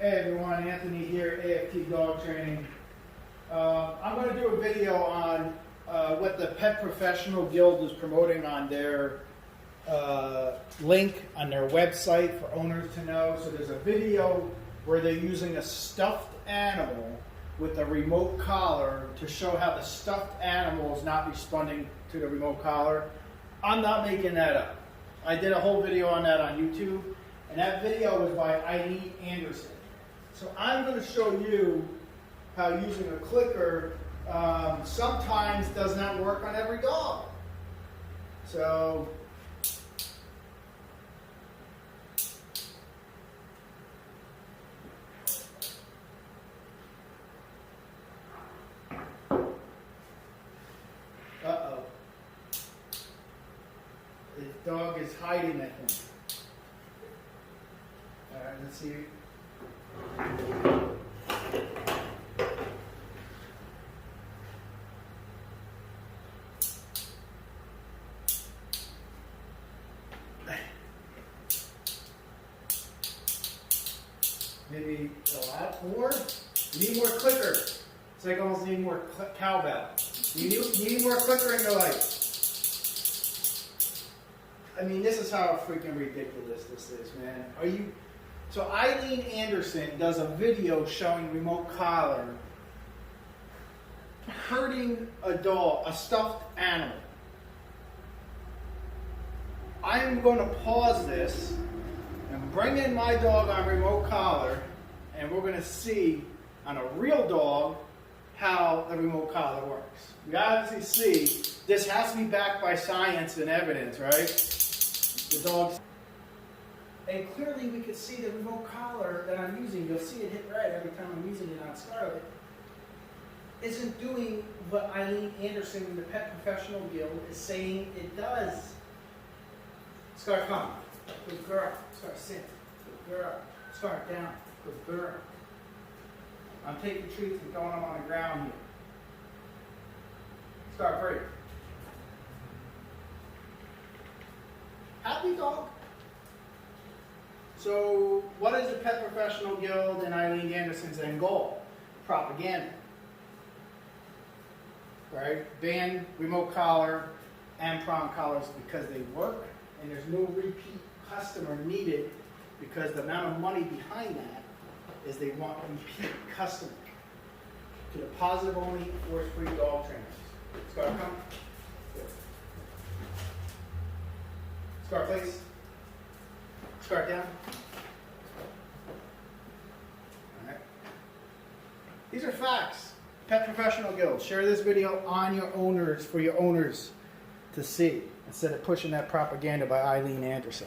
Hey everyone, Anthony here, AFT Dog Training. I'm going to do a video on what the Pet Professional Guild is promoting on their link on their website for owners to know. So there's a video where they're using a stuffed animal with a remote collar to show how the stuffed animal is not responding to the remote collar. I'm not making that up. I did a whole video on that on YouTube, and that video was by Eileen Anderson. So I'm going to show you how using a clicker sometimes does not work on every dog. So uh-oh. The dog is hiding, I think. All right, let's see. Maybe a lot more. You need more clicker. It's like almost need more cowbell. You need more clicker in your life. I mean, this is how freaking ridiculous this is, man. Are you? So Eileen Anderson does a video showing remote collar hurting a dog, a stuffed animal. I am going to pause this and bring in my dog on remote collar, and we're going to see on a real dog how the remote collar works. You obviously see this has to be backed by science and evidence, right? The dog's. And clearly we could see the remote collar that I'm using, you'll see it hit red every time I'm using it on Scarlet, isn't doing what Eileen Anderson in the Pet Professional Guild is saying it does. Scar, come. Good girl. Scar, sit. Good girl. Scar, down. Good girl. I'm taking treats and throwing them on the ground here. Scar, break. Happy dog. So, what is the Pet Professional Guild and Eileen Anderson's end goal? Propaganda. Right? Ban remote collar and prong collars because they work, and there's no repeat customer needed because the amount of money behind that is they want repeat customers. To the positive only, force-free dog trainers. Scar, come. Good. Scar, please. Scar, down. All right. These are facts. Pet Professional Guild. Share this video on your owners, for your owners to see, instead of pushing that propaganda by Eileen Anderson.